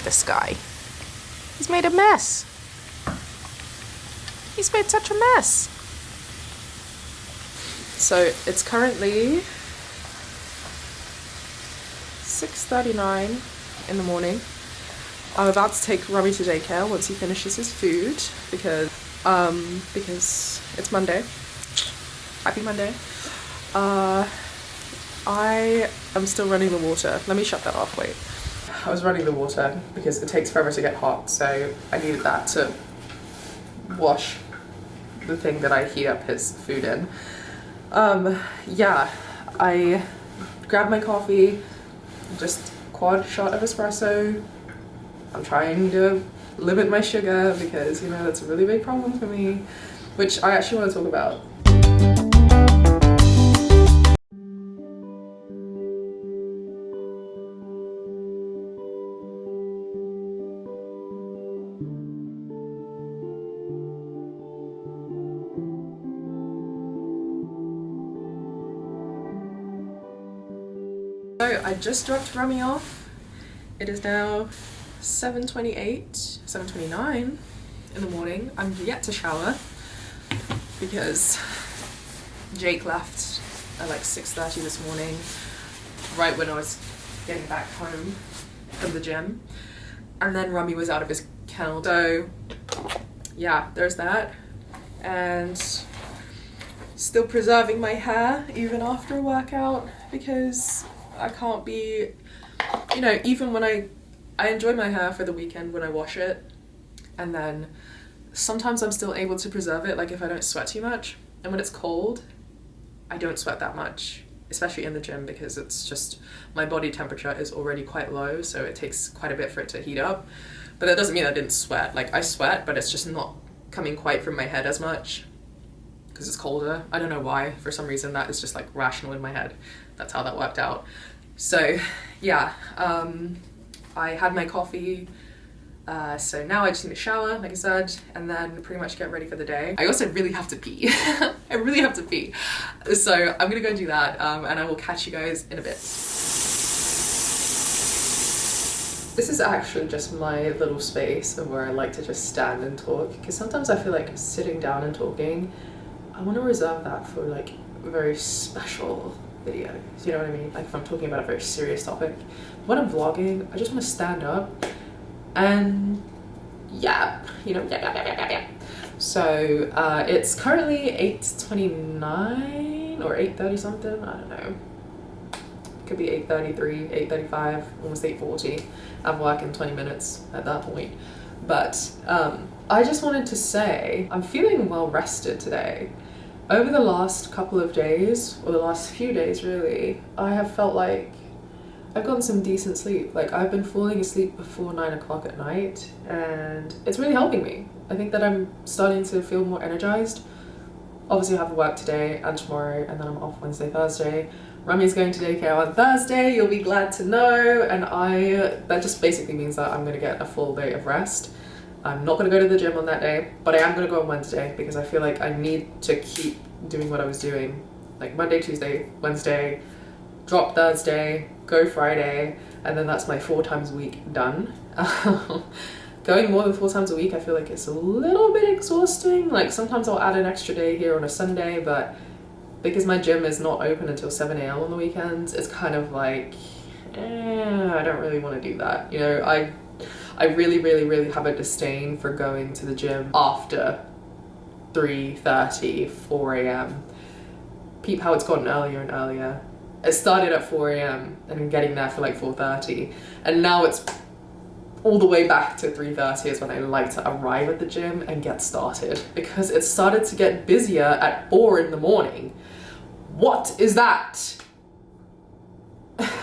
this guy. He's made a mess. He's made such a mess. So it's currently 6:39 in the morning. I'm about to take Rummy to daycare once he finishes his food because it's Monday. Happy Monday. I am still running the water. Let me shut that off, wait. I was running the water because it takes forever to get hot, so I needed that to wash the thing that I heat up his food in. Yeah, I grabbed my coffee, just quad shot of espresso. I'm trying to limit my sugar because, you know, that's a really big problem for me, which I actually want to talk about. So I just dropped Rummy off. It is now 7:29 in the morning. I'm yet to shower because Jake left at like 6:30 this morning, right when I was getting back home from the gym. And then Rummy was out of his kennel. So yeah, there's that. And still preserving my hair even after a workout because I can't be, you know, even when I enjoy my hair for the weekend when I wash it, and then sometimes I'm still able to preserve it, like if I don't sweat too much. And when it's cold, I don't sweat that much, especially in the gym, because it's just, my body temperature is already quite low, so it takes quite a bit for it to heat up. But that doesn't mean I didn't sweat. Like, I sweat, but it's just not coming quite from my head as much because it's colder. I don't know why. For some reason, that is just like rational in my head. That's how that worked out. So yeah, I had my coffee, so now I just need to shower, like I said, and then pretty much get ready for the day. I also really have to pee. I really have to pee. So I'm gonna go and do that, and I will catch you guys in a bit. This is actually just my little space of where I like to just stand and talk, because sometimes I feel like sitting down and talking, I want to reserve that for like very special videos, you know what I mean? Like if I'm talking about a very serious topic. When I'm vlogging, I just want to stand up and yeah, you know, yeah. So it's currently 8:29 or 8:30 something, I don't know. Could be 8:33, 8:35, almost 8:40. I'm working 20 minutes at that point. But I just wanted to say, I'm feeling well rested today. Over the last couple of days, or the last few days really, I have felt like I've gotten some decent sleep. Like I've been falling asleep before 9 o'clock at night, and it's really helping me. I think that I'm starting to feel more energized. Obviously I have work today and tomorrow, and then I'm off Wednesday, Thursday. Rummy's going to daycare on Thursday, you'll be glad to know, and that just basically means that I'm gonna get a full day of rest. I'm not gonna go to the gym on that day, but I am gonna go on Wednesday because I feel like I need to keep doing what I was doing. Like Monday, Tuesday, Wednesday, drop Thursday, go Friday, and then that's my 4 times a week done. Going more than 4 times a week, I feel like it's a little bit exhausting. Like sometimes I'll add an extra day here on a Sunday, but because my gym is not open until 7 a.m. on the weekends, it's kind of like, I don't really want to do that. You know, I really have a disdain for going to the gym after 3:30, 4 a.m. Peep how it's gotten earlier and earlier. It started at 4 a.m. and I'm getting there for like 4:30, and now it's all the way back to 3:30 is when I like to arrive at the gym and get started, because it started to get busier at 4 in the morning. What is that?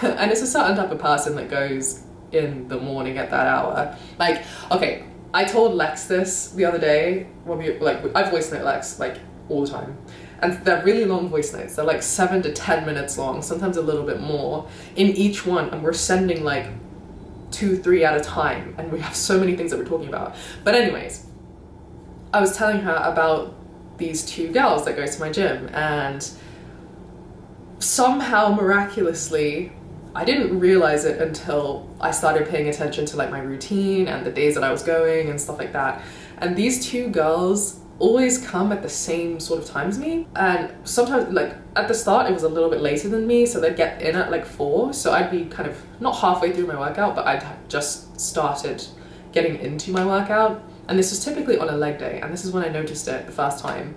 And it's a certain type of person that goes in the morning at that hour. Like, okay, I told Lex this the other day when I voice note Lex like all the time, and they're really long voice notes. They're like 7 to 10 minutes long, sometimes a little bit more in each one, and we're sending like 2, 3 at a time, and we have so many things that we're talking about. But anyways, I was telling her about these 2 girls that go to my gym, and somehow miraculously I didn't realize it until I started paying attention to like my routine and the days that I was going and stuff like that. And these two girls always come at the same sort of time as me, and sometimes like at the start it was a little bit later than me, so they'd get in at like 4, so I'd be kind of not halfway through my workout, but I'd have just started getting into my workout. And this was typically on a leg day, and this is when I noticed it the first time.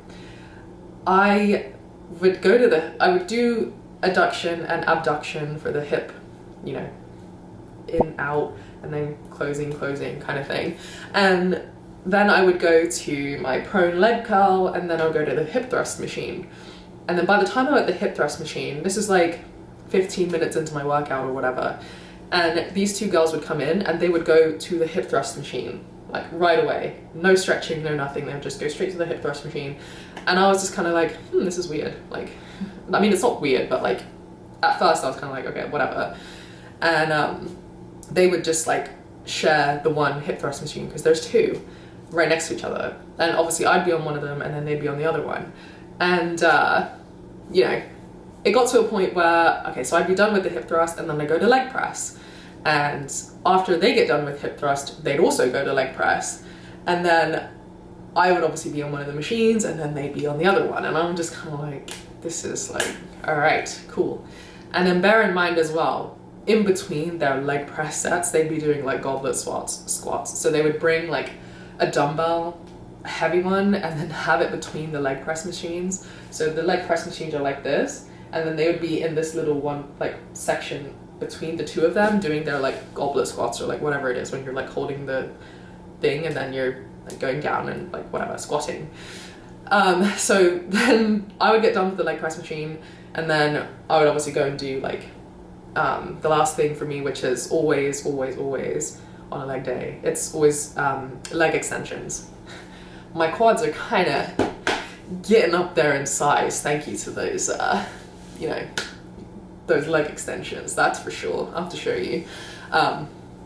I would do adduction and abduction for the hip, you know, in, out, and then closing kind of thing. And then I would go to my prone leg curl, and then I'll go to the hip thrust machine. And then by the time I'm at the hip thrust machine, this is like 15 minutes into my workout or whatever, and these two girls would come in and they would go to the hip thrust machine like right away. No stretching, no nothing. They would just go straight to the hip thrust machine. And I was just kind of like, this is weird. Like, I mean, it's not weird, but like at first I was kind of like, okay, whatever. And they would just like share the one hip thrust machine, because there's two right next to each other. And obviously I'd be on one of them and then they'd be on the other one. And, you know, it got to a point where, okay, so I'd be done with the hip thrust and then I go to leg press. And after they get done with hip thrust, they'd also go to leg press. And then I would obviously be on one of the machines and then they'd be on the other one. And I'm just kind of like, this is like, all right, cool. And then bear in mind as well, in between their leg press sets, they'd be doing like goblet squats. So they would bring like a dumbbell, a heavy one, and then have it between the leg press machines. So the leg press machines are like this, and then they would be in this little one like section between the two of them doing their like goblet squats, or like whatever it is when you're like holding the thing and then you're like going down and like whatever, squatting. So then I would get done with the leg press machine, and then I would obviously go and do like the last thing for me, which is always on a leg day, it's always leg extensions. My quads are kind of getting up there in size, thank you to those, you know, those leg extensions, that's for sure. I'll have to show you.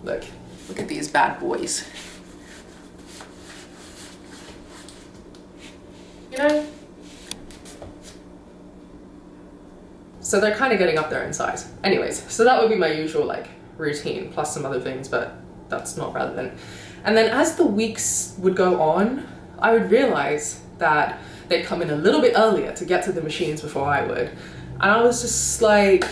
Look at these bad boys. You know? So they're kind of getting up there in size. Anyways, so that would be my usual like routine, plus some other things, but that's not relevant. And then as the weeks would go on, I would realize that they'd come in a little bit earlier to get to the machines before I would. And I was just like,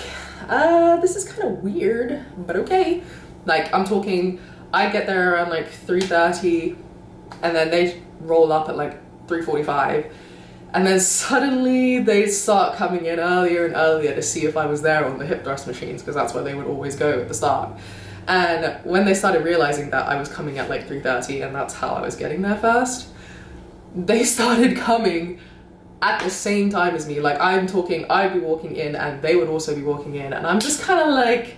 this is kind of weird, but okay. Like, I'm talking, I'd get there around like 3:30, and then they'd roll up at like 3:45. And then suddenly they'd start coming in earlier and earlier to see if I was there on the hip thrust machines, because that's where they would always go at the start. And when they started realizing that I was coming at like 3:30 and that's how I was getting there first, they started coming at the same time as me. Like, I'm talking, I'd be walking in and they would also be walking in, and I'm just kind of like,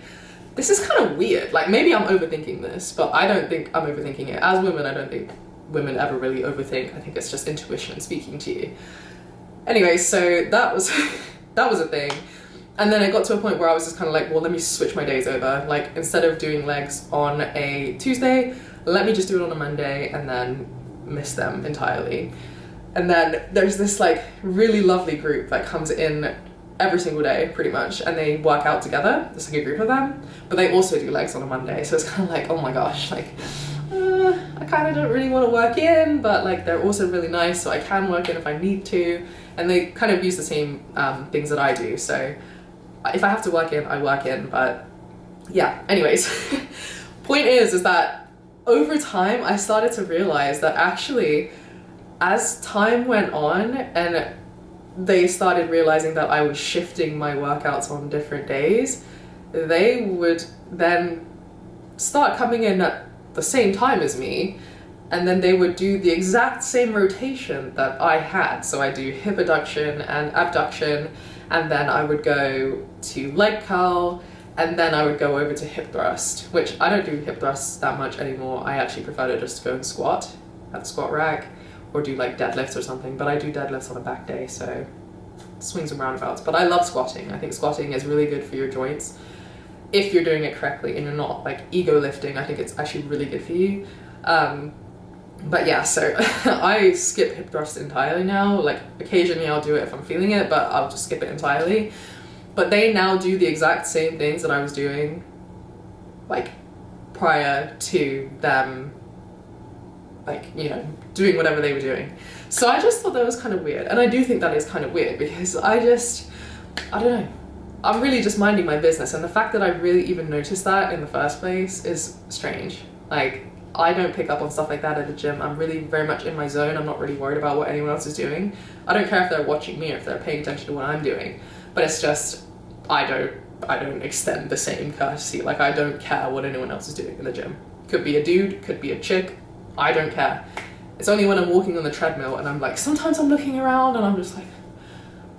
this is kind of weird. Like, maybe I'm overthinking this, but I don't think I'm overthinking it. As women, I don't think women ever really overthink. I think it's just intuition speaking to you. Anyway, so that was that was a thing. And then it got to a point where I was just kind of like, well, let me switch my days over. Like, instead of doing legs on a Tuesday, let me just do it on a Monday and then miss them entirely. And then there's this like really lovely group that comes in every single day pretty much, and they work out together. There's like a group of them, but they also do legs on a Monday. So it's kind of like, oh my gosh, like I kind of don't really want to work in, but like they're also really nice, so I can work in if I need to. And they kind of use the same things that I do, so if I have to work in, I work in. But yeah, anyways, point is that over time I started to realize that actually, as time went on and they started realizing that I was shifting my workouts on different days, they would then start coming in at the same time as me, and then they would do the exact same rotation that I had. So I do hip adduction and abduction, and then I would go to leg curl, and then I would go over to hip thrust, which I don't do hip thrusts that much anymore. I actually prefer to just go and squat at the squat rack, or do like deadlifts or something, but I do deadlifts on a back day, so swings and roundabouts. But I love squatting. I think squatting is really good for your joints if you're doing it correctly and you're not like ego lifting. I think it's actually really good for you. But yeah, so I skip hip thrust entirely now. Like, occasionally I'll do it if I'm feeling it, but I'll just skip it entirely. but they now do the exact same things that I was doing like prior to them, like, you know, doing whatever they were doing. So I just thought that was kind of weird, and I do think that is kind of weird because I don't know, I'm really just minding my business, and the fact that I really even noticed that in the first place is strange. Like, I don't pick up on stuff like that at the gym. I'm really very much in my zone. I'm not really worried about what anyone else is doing. I don't care if they're watching me or if they're paying attention to what I'm doing, but it's just I don't extend the same courtesy. Like, I don't care what anyone else is doing in the gym. Could be a dude, could be a chick, I don't care. It's only when I'm walking on the treadmill and I'm like, sometimes I'm looking around and I'm just like,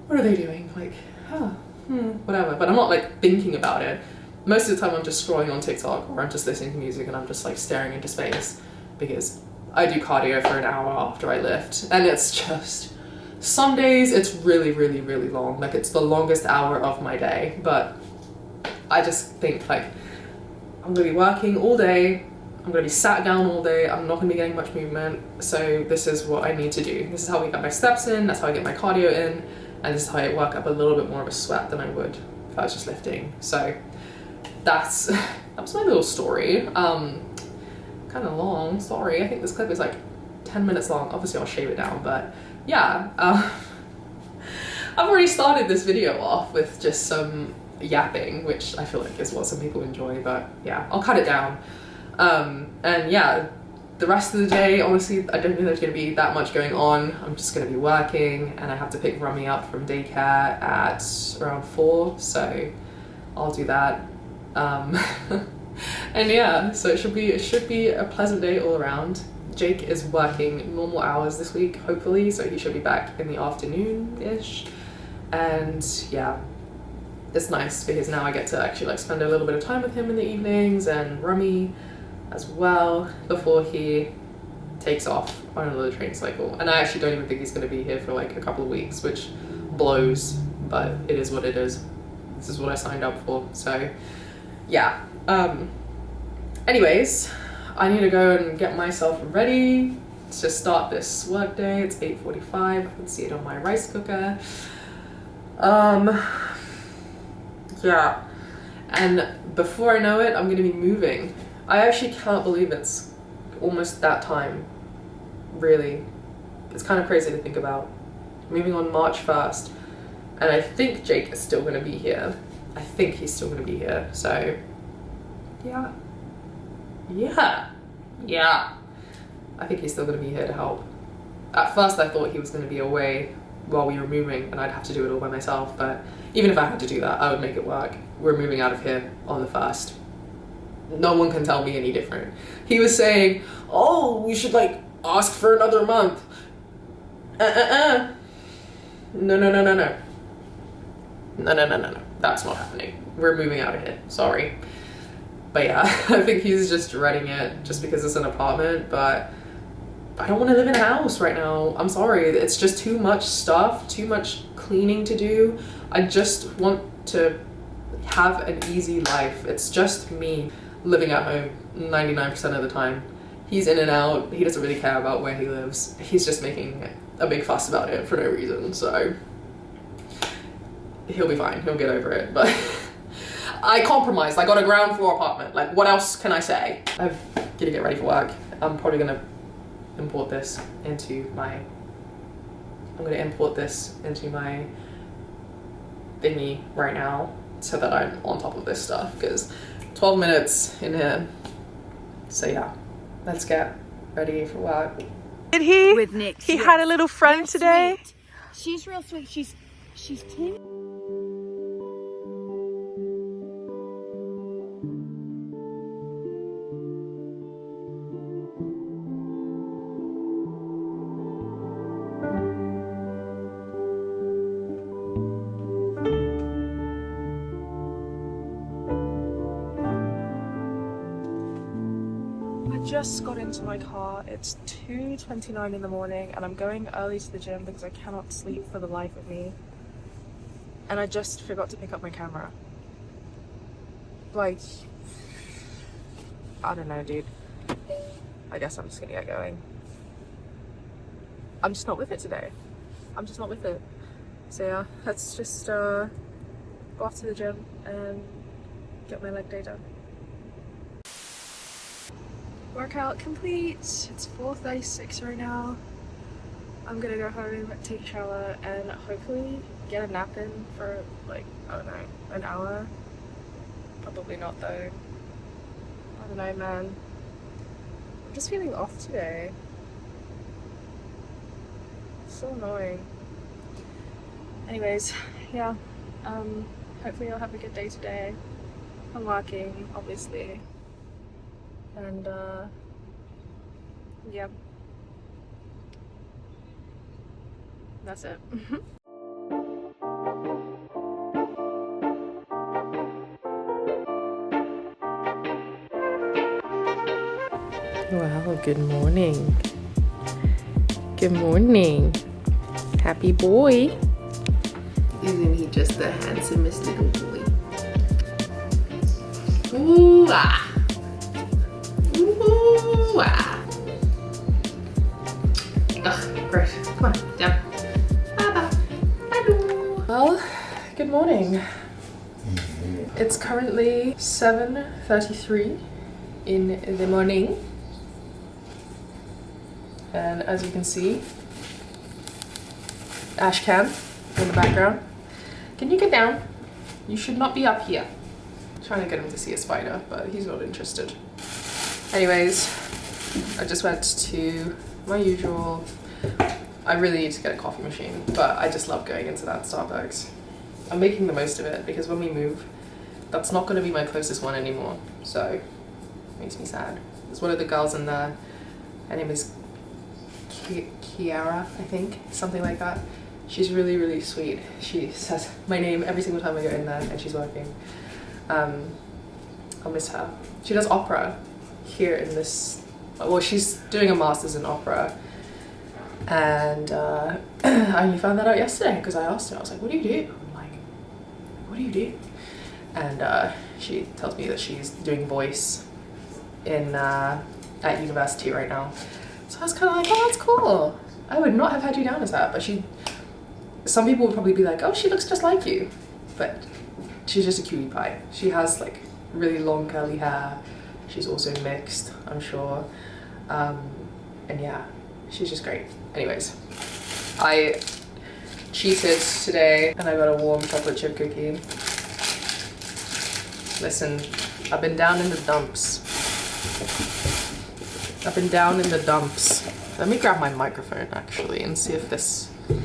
what are they doing? Like, whatever. But I'm not like thinking about it. Most of the time I'm just scrolling on TikTok, or I'm just listening to music and I'm just like staring into space, because I do cardio for an hour after I lift, and it's just, some days it's really, really, really long. Like, it's the longest hour of my day, but I just think like, I'm gonna be working all day, I'm gonna be sat down all day, I'm not gonna be getting much movement, so this is what I need to do. This is how we get my steps in, that's how I get my cardio in, and this is how I work up a little bit more of a sweat than I would if I was just lifting. So that was my little story. Kind of long, sorry. I think this clip is like 10 minutes long. Obviously I'll shave it down, but yeah. I've already started this video off with just some yapping, which I feel like is what some people enjoy, but yeah, I'll cut it down. And yeah, the rest of the day, honestly, I don't think there's gonna be that much going on. I'm just gonna be working, and I have to pick Rummy up from daycare at around 4, so I'll do that. And yeah, so it should be a pleasant day all around. Jake is working normal hours this week, hopefully, so he should be back in the afternoon-ish. And yeah, it's nice because now I get to actually like spend a little bit of time with him in the evenings, and Rummy as well, before he takes off on another training cycle. And I actually don't even think he's going to be here for like a couple of weeks, which blows, but it is what it is. This is what I signed up for, so yeah. Anyways, I need to go and get myself ready to start this work day. It's 8:45. I can see it on my rice cooker. Yeah, and before I know it, I'm gonna be moving. I actually can't believe it's almost that time, really. It's kind of crazy to think about. Moving on March 1st, and I think Jake is still gonna be here. I think he's still gonna be here, so yeah. I think he's still gonna be here to help. At first I thought he was gonna be away while we were moving and I'd have to do it all by myself, but even if I had to do that, I would make it work. We're moving out of here on the 1st. No one can tell me any different. He was saying, oh, we should like ask for another month. No. No. That's not happening. We're moving out of here, sorry. But yeah, I think he's just dreading it just because it's an apartment, but I don't want to live in a house right now. I'm sorry, it's just too much stuff, too much cleaning to do. I just want to have an easy life. It's just me living at home 99% of the time. He's in and out, he doesn't really care about where he lives. He's just making a big fuss about it for no reason, so he'll be fine, he'll get over it, but I compromised. I got a ground floor apartment. Like, what else can I say? I'm gonna get ready for work. I'm probably gonna import this into my thingy right now so that I'm on top of this stuff, because 12 minutes in here. So yeah, let's get ready for work. Did he? With Nick. He had a little friend They're today. Sweet. She's real sweet. She's timid. Just got into my car. It's 2:29 in the morning and I'm going early to the gym because I cannot sleep for the life of me, and I just forgot to pick up my camera. Like, I don't know, dude. I guess I'm just gonna get going. I'm just not with it today. I'm just not with it. So yeah, let's just go off to the gym and get my leg day done. Workout complete. It's 4:36 right now. I'm gonna go home, take a shower, and hopefully get a nap in for like, I don't know, an hour. Probably not though. I don't know, man. I'm just feeling off today. So annoying. Anyways, yeah. Hopefully I'll have a good day today. I'm working, obviously. And yeah. That's it. Well, good morning. Good morning. Happy boy. Isn't he just the handsomest little boy? Ooh ah. Ooh ah. Ugh, great. Come on, down. Bye-bye. Hello. Well, good morning. It's currently 7:33 in the morning. And as you can see, ash can in the background. Can you get down? You should not be up here. I'm trying to get him to see a spider, but he's not interested. Anyways, I just went to my usual. I really need to get a coffee machine, but I just love going into that Starbucks. I'm making the most of it because when we move, that's not going to be my closest one anymore. So it makes me sad. There's one of the girls in there. Her name is Kiara, I think, something like that. She's really, really sweet. She says my name every single time I go in there and she's working. I'll miss her. She does opera here in this, well, she's doing a master's in opera. And I only found that out yesterday because I asked her, I was like, what do you do? I'm like, what do you do? And she tells me that she's doing voice in at university right now. So I was kind of like, oh, that's cool. I would not have had you down as that, but some people would probably be like, oh, she looks just like you. But she's just a cutie pie. She has like really long curly hair. She's also mixed, I'm sure. And yeah, she's just great. Anyways, I cheated today and I got a warm chocolate chip cookie. Listen, I've been down in the dumps. I've been down in the dumps. Let me grab my microphone actually and see if this, let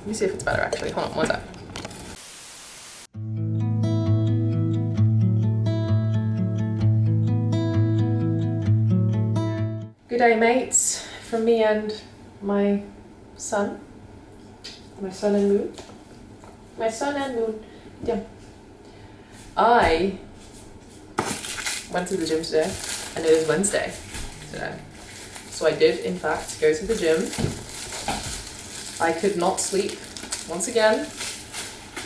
me see if it's better actually. Hold on, one sec. Good day, mates, from me and my son and moon. My son and moon. Yeah. I went to the gym today and it is Wednesday today. So I did in fact go to the gym. I could not sleep once again.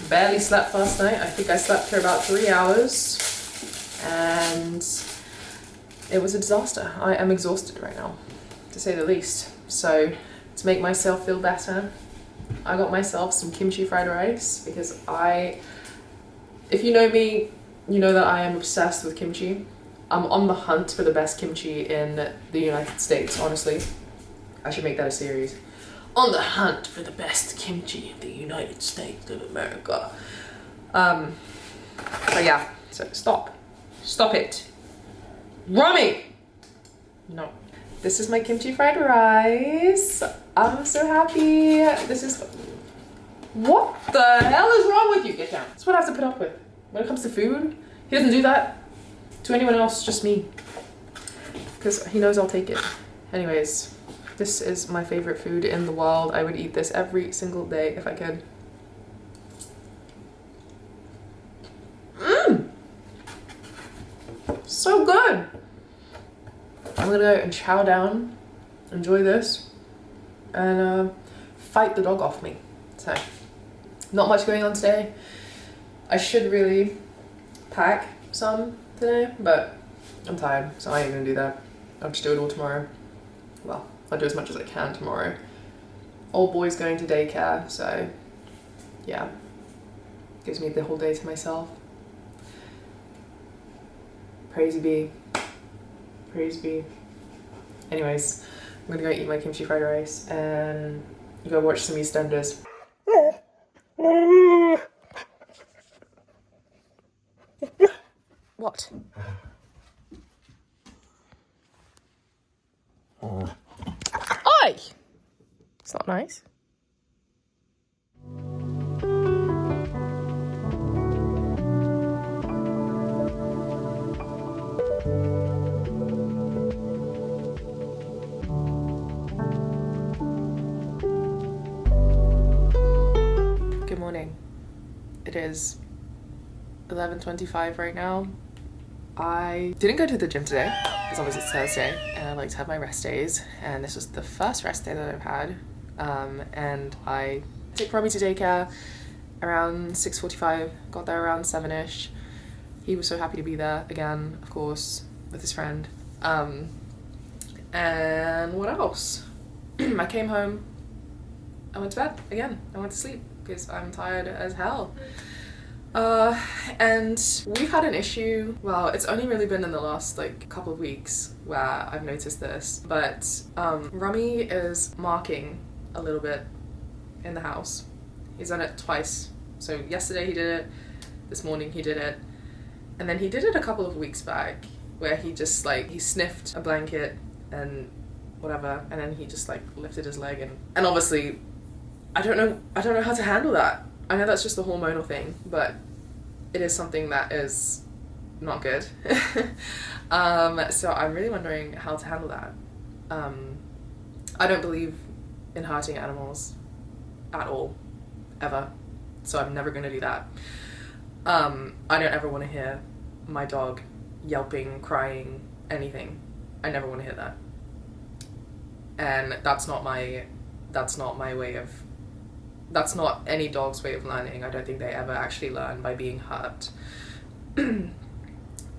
Barely slept last night. I think I slept for about 3 hours and it was a disaster. I am exhausted right now, to say the least. So to make myself feel better, I got myself some kimchi fried rice because if you know me, you know that I am obsessed with kimchi. I'm on the hunt for the best kimchi in the United States, honestly. I should make that a series. On the hunt for the best kimchi in the United States of America. But yeah, so stop it. Rummy! No. This is my kimchi fried rice. I'm so happy. What the hell is wrong with you? Get down. That's what I have to put up with. When it comes to food, he doesn't do that to anyone else, just me. Because he knows I'll take it. Anyways, this is my favorite food in the world. I would eat this every single day if I could. So good! I'm gonna go and chow down, enjoy this, and fight the dog off me. So, not much going on today. I should really pack some today, but I'm tired, so I ain't gonna do that. I'll just do it all tomorrow. Well, I'll do as much as I can tomorrow. Old boy's going to daycare, so yeah. Gives me the whole day to myself. Praise be. Praise be. Anyways, I'm gonna go eat my kimchi fried rice and go watch some EastEnders. What? Oi! It's not nice. Good morning. It is 11:25 right now. I didn't go to the gym today because obviously it's Thursday and I like to have my rest days, and this was the first rest day that I've had, and I took Rummy to daycare around 6:45, got there around 7ish. He was so happy to be there again, of course, with his friend. And what else? I came home, I went to bed again, I went to sleep because I'm tired as hell. And we've had an issue, well, it's only really been in the last like couple of weeks where I've noticed this, but Rummy is marking a little bit in the house. He's done it twice. So yesterday he did it, this morning he did it, and then he did it a couple of weeks back where he just like, he sniffed a blanket and whatever, and then he just like lifted his leg, and obviously I don't know how to handle that. I know that's just the hormonal thing, but it is something that is not good. So I'm really wondering how to handle that. I don't believe in hurting animals at all, ever. So I'm never gonna do that. I don't ever want to hear my dog yelping, crying, anything. I never want to hear that. And that's not any dog's way of learning. I don't think they ever actually learn by being hurt.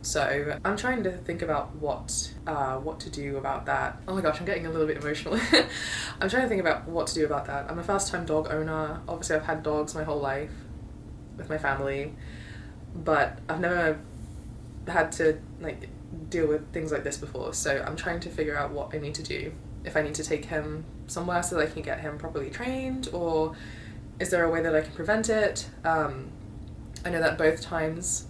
So I'm trying to think about what to do about that. Oh my gosh, I'm getting a little bit emotional. I'm trying to think about what to do about that. I'm a first-time dog owner. Obviously I've had dogs my whole life with my family, but I've never had to like deal with things like this before. So I'm trying to figure out what I need to do. If I need to take him somewhere so that I can get him properly trained, or is there a way that I can prevent it? I know that both times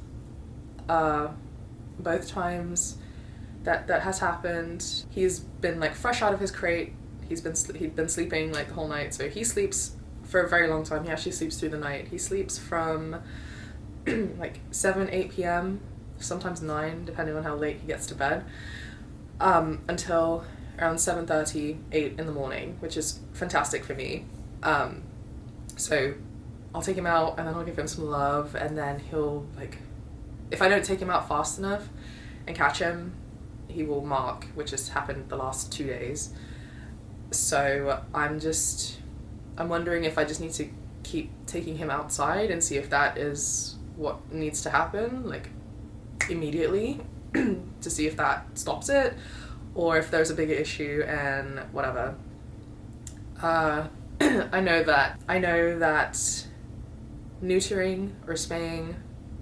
that has happened, he's been like fresh out of his crate. He'd been sleeping like the whole night, so he sleeps for a very long time. He actually sleeps through the night. He sleeps from like 7-8 p.m, sometimes 9, depending on how late he gets to bed, until around 7:30, 8 in the morning, which is fantastic for me. So I'll take him out and then I'll give him some love, and then he'll like, if I don't take him out fast enough and catch him, he will mark, which has happened the last 2 days. So I'm wondering if I just need to keep taking him outside and see if that is what needs to happen, like immediately, to see if that stops it, or if there's a bigger issue and whatever. I know that neutering or spaying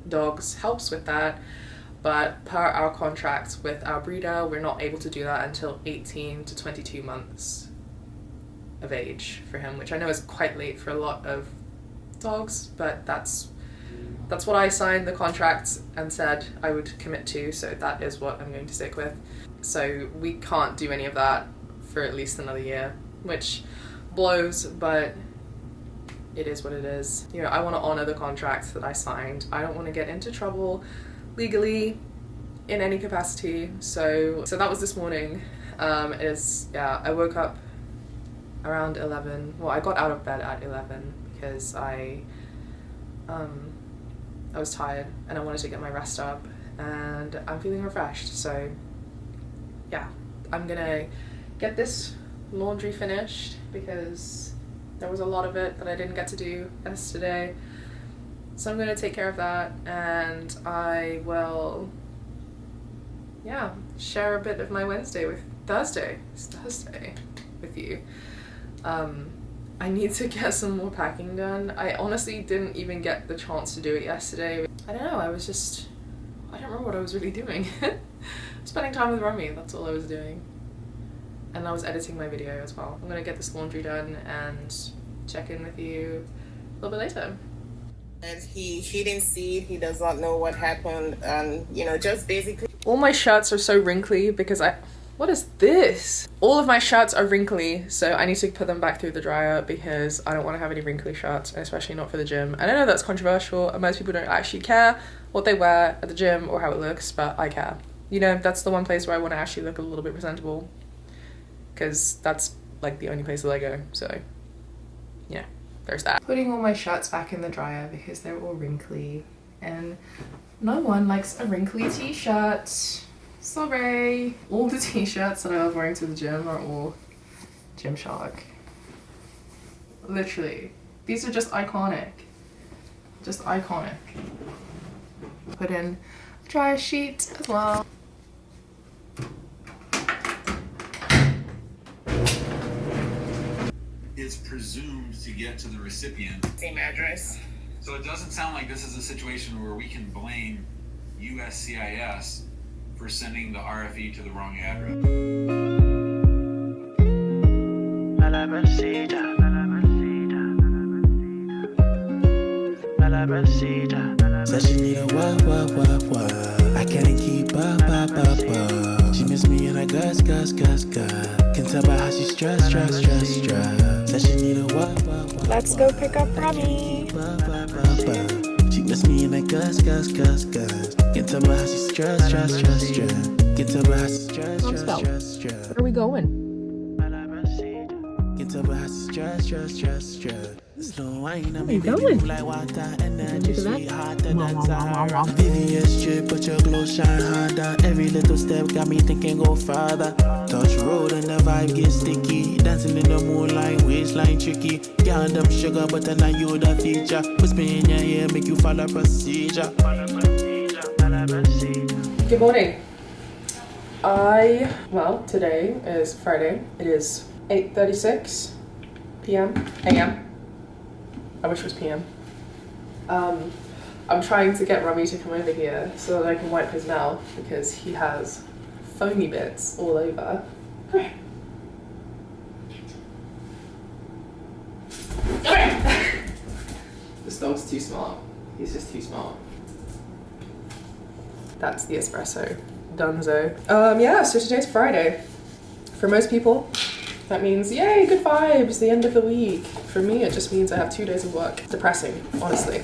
dogs helps with that, but per our contract with our breeder, we're not able to do that until 18 to 22 months of age for him, which I know is quite late for a lot of dogs, but that's what I signed the contract and said I would commit to, so that is what I'm going to stick with. So we can't do any of that for at least another year, which blows, but it is what it is. You know, I want to honor the contract that I signed. I don't want to get into trouble legally in any capacity. So that was this morning. I woke up around 11. Well, I got out of bed at 11 because I was tired and I wanted to get my rest up, and I'm feeling refreshed. So yeah, I'm gonna get this laundry finished because there was a lot of it that I didn't get to do yesterday. So I'm gonna take care of that, and I will, share a bit of my Thursday with you. I need to get some more packing done. I honestly didn't even get the chance to do it yesterday. I don't know, I don't remember what I was really doing. Spending time with Rummy, that's all I was doing. And I was editing my video as well. I'm gonna get this laundry done and check in with you a little bit later. And he didn't see it, he does not know what happened, and you know, just basically all my shirts are so wrinkly because what is this? All of my shirts are wrinkly, so I need to put them back through the dryer because I don't want to have any wrinkly shirts, and especially not for the gym. And I know that's controversial and most people don't actually care what they wear at the gym or how it looks, but I care. You know, that's the one place where I want to actually look a little bit presentable, because that's like the only place that I go, so yeah, there's that. Putting all my shirts back in the dryer because they're all wrinkly, and no one likes a wrinkly t-shirt. Sorry. All the t-shirts that I love wearing to the gym are all Gymshark. Literally. These are just iconic. Just iconic. Put in a dryer sheet as well. Is presumed to get to the recipient. same address. So it doesn't sound like this is a situation where we can blame USCIS for sending the RFE to the wrong address. Said she need a what. I can't keep up. She miss me in a gus. Can tell by how she stressed. Said she need a what. Let's go pick up Rummy. She miss me in a gus. Can tell by how she stressed. Can tell by how she stressed. Where are we going? Can tell by how she stressed. Slow wine, I'm going? like water, energy sweet hotter than Sahara. VVS strip, but your glow shine harder. Every little step got me thinking go farther. Touch road and the vibe gets sticky. Dancing in the moonlight, waistline tricky. Girl, them sugar, but then I you the feature. Whisper in your ear, make you follow procedure. Good morning. Well, today is Friday. It is 8:36 p.m. a.m. I wish it was PM. I'm trying to get Rummy to come over here so that I can wipe his mouth because he has foamy bits all over. Come here. Come here. This dog's too smart. He's just too smart. That's the espresso. Dunzo. Yeah, so today's Friday. For most people, that means, yay, good vibes, the end of the week. For me, it just means I have 2 days of work. Depressing, honestly.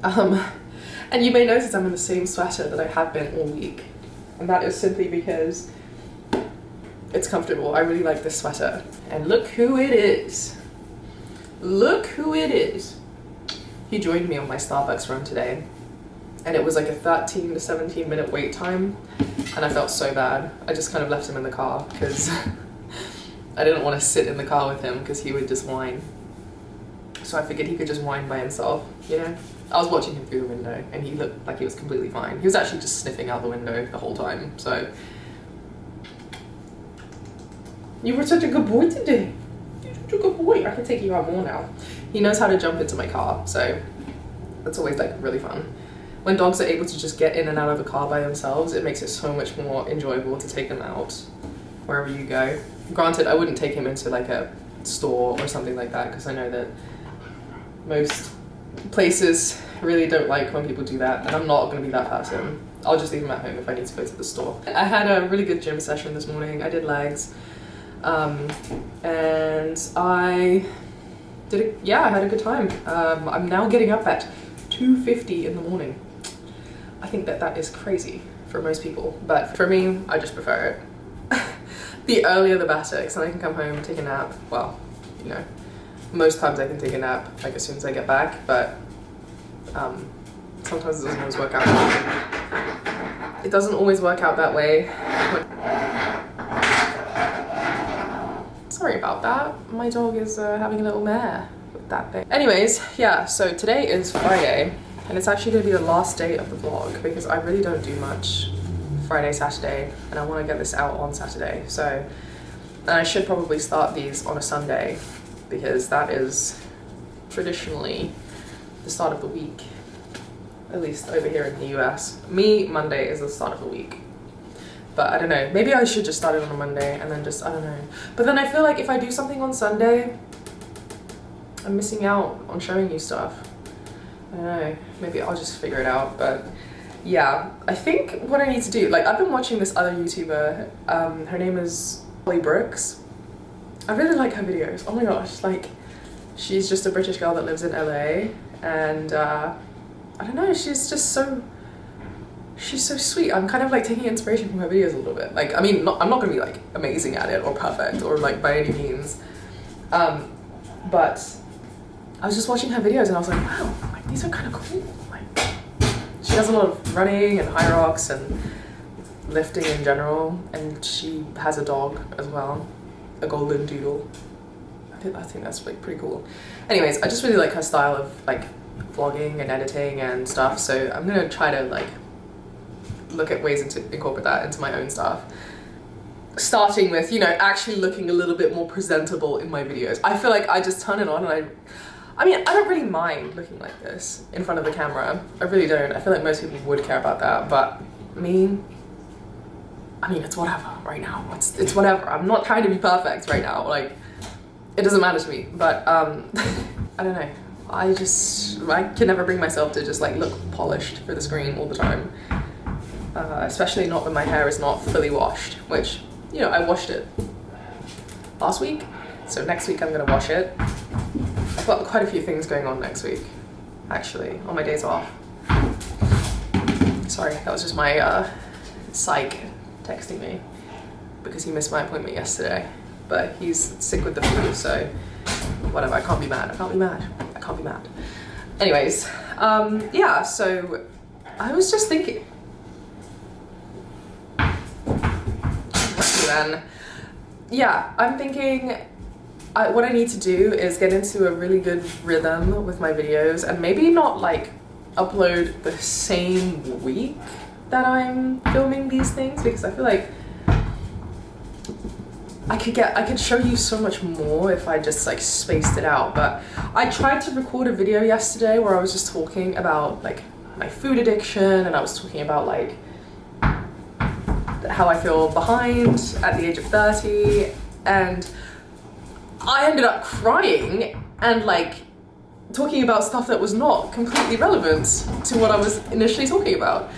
And you may notice I'm in the same sweater that I have been all week. And that is simply because it's comfortable. I really like this sweater. And look who it is. Look who it is. He joined me on my Starbucks run today. And it was like a 13 to 17 minute wait time. And I felt so bad. I just kind of left him in the car because I didn't want to sit in the car with him because he would just whine. So I figured he could just whine by himself, you know? I was watching him through the window and he looked like he was completely fine. He was actually just sniffing out the window the whole time, so. You were such a good boy today. You're such a good boy. I can take you out more now. He knows how to jump into my car, so that's always like really fun. When dogs are able to just get in and out of the car by themselves, it makes it so much more enjoyable to take them out wherever you go. Granted, I wouldn't take him into like a store or something like that because I know that most places really don't like when people do that, and I'm not going to be that person. I'll just leave him at home if I need to go to the store. I had a really good gym session this morning. I did legs, and I had a good time. I'm now getting up at 2:50 in the morning. I think that is crazy for most people, but for me, I just prefer it. The earlier the better, because then I can come home and take a nap. Well, you know, most times I can take a nap like as soon as I get back, but sometimes it doesn't always work out. It doesn't always work out that way. Sorry about that. My dog is having a little mare with that thing. Anyways, yeah, so today is Friday, and it's actually going to be the last day of the vlog because I really don't do much Friday, Saturday, and I want to get this out on Saturday. So, and I should probably start these on a Sunday because that is traditionally the start of the week, at least over here in the US. Me, Monday is the start of the week. But I don't know, maybe I should just start it on a Monday and then just, I don't know. But then I feel like if I do something on Sunday, I'm missing out on showing you stuff. I don't know, maybe I'll just figure it out. But yeah, I think what I need to do, like I've been watching this other YouTuber, her name is Holly Brooks. I really like her videos. Oh my gosh, like she's just a British girl that lives in LA, and I don't know, she's so sweet. I'm kind of like taking inspiration from her videos a little bit. Like, I mean, I'm not gonna be like amazing at it or perfect or like by any means, but I was just watching her videos and I was like, wow, like these are kind of cool. Like, she does a lot of running and high rocks and lifting in general, and she has a dog as well, a golden doodle. I think that's like pretty cool. Anyways, I just really like her style of like vlogging and editing and stuff, so I'm gonna try to like look at ways to incorporate that into my own stuff, starting with, you know, actually looking a little bit more presentable in my videos. I feel like I just turn it on and I mean, I don't really mind looking like this in front of the camera. I really don't. I feel like most people would care about that, but me, I mean, it's whatever right now. It's whatever. I'm not trying to be perfect right now. Like, it doesn't matter to me, but I don't know. I can never bring myself to just like look polished for the screen all the time. Especially not when my hair is not fully washed, which, you know, I washed it last week, so next week I'm gonna wash it. I've got quite a few things going on next week, actually, on my days off. Sorry, that was just my psych texting me because he missed my appointment yesterday, but he's sick with the flu, so whatever, I can't be mad, I can't be mad, I can't be mad. Anyways, yeah, so I was just thinking, then yeah, I'm thinking what I need to do is get into a really good rhythm with my videos and maybe not like upload the same week that I'm filming these things, because I feel like I could show you so much more if I just like spaced it out. But I tried to record a video yesterday where I was just talking about like my food addiction, and I was talking about like how I feel behind at the age of 30, and I ended up crying and like talking about stuff that was not completely relevant to what I was initially talking about.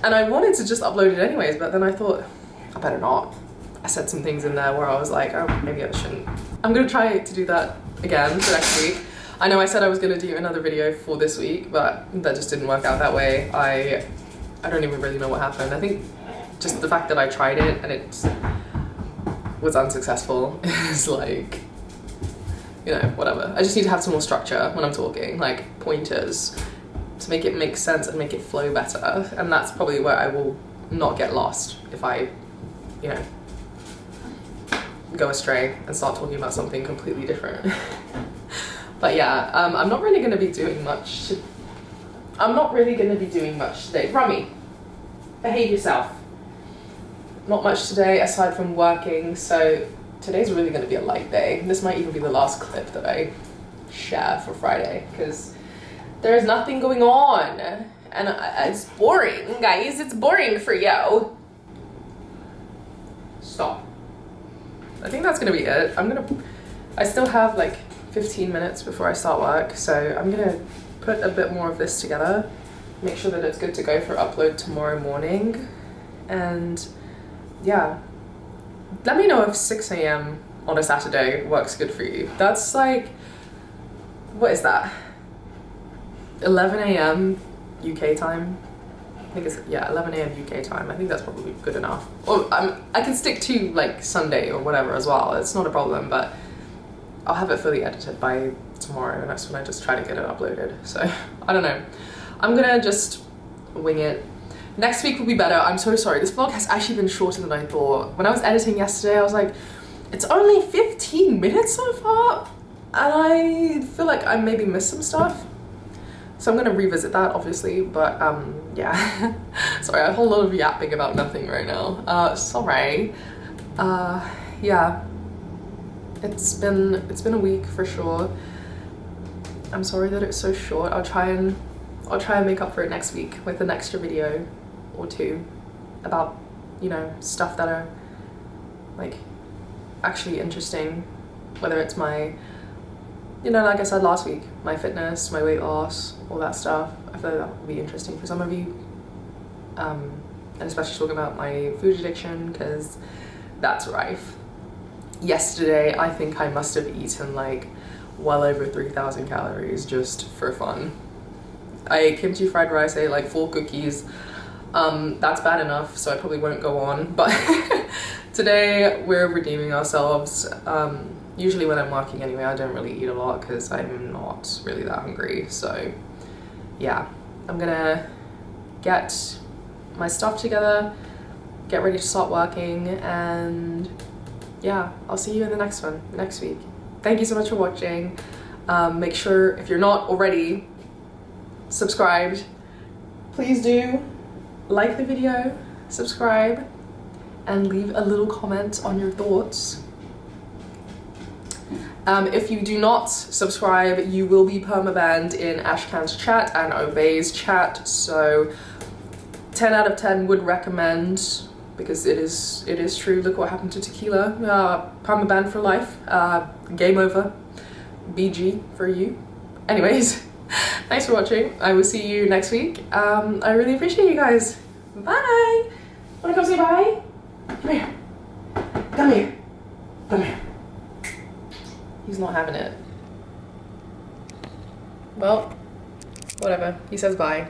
And I wanted to just upload it anyways, but then I thought, I better not. I said some things in there where I was like, oh, maybe I shouldn't. I'm gonna try to do that again for next week. I know I said I was gonna do another video for this week, but that just didn't work out that way. I don't even really know what happened. I think just the fact that I tried it and it was unsuccessful is like, you know, whatever. I just need to have some more structure when I'm talking, like pointers to make it make sense and make it flow better. And that's probably where I will not get lost if I, you know, go astray and start talking about something completely different. But yeah, I'm not really gonna be doing much today. Rummy, behave yourself. Not much today aside from working, so today's really going to be a light day. This might even be the last clip that I share for Friday, because there is nothing going on and it's boring, guys. It's boring for you. Stop. I think that's going to be it. I still have like 15 minutes before I start work, so I'm going to put a bit more of this together, make sure that it's good to go for upload tomorrow morning, and yeah, let me know if 6 a.m. on a Saturday works good for you. That's like, what is that? 11 a.m. UK time? I think it's, yeah, 11 a.m. UK time. I think that's probably good enough. Or I can stick to like Sunday or whatever as well. It's not a problem, but I'll have it fully edited by tomorrow, and that's when I just try to get it uploaded. So, I don't know. I'm gonna just wing it. Next week will be better. I'm so sorry. This vlog has actually been shorter than I thought. When I was editing yesterday, I was like, it's only 15 minutes so far, and I feel like I maybe missed some stuff. So I'm gonna revisit that, obviously, but yeah. Sorry, I have a whole lot of yapping about nothing right now. Sorry. Yeah. It's been a week for sure. I'm sorry that it's so short. I'll try and make up for it next week with an extra video or two about, you know, stuff that are like actually interesting, whether it's my, you know, like I said last week, my fitness, my weight loss, all that stuff. I feel like that would be interesting for some of you, and especially talking about my food addiction, because that's rife. Yesterday I think I must have eaten like well over 3,000 calories just for fun. I ate kimchi fried rice, I ate like 4 cookies. That's bad enough, so I probably won't go on, but today we're redeeming ourselves. Usually when I'm working anyway, I don't really eat a lot because I'm not really that hungry. So yeah, I'm gonna get my stuff together, get ready to start working, and yeah, I'll see you in the next one, next week. Thank you so much for watching. Make sure, if you're not already subscribed, please do like the video, subscribe, and leave a little comment on your thoughts. If you do not subscribe, you will be permabanned in Ashkan's chat and Obey's chat, so 10 out of 10 would recommend, because it is true. Look what happened to Tequila. Permaban for life. Game over. BG for you. Anyways, thanks for watching. I will see you next week. I really appreciate you guys. Bye. Wanna come say bye? Come here. Come here. Come here. He's not having it. Well, whatever. He says bye.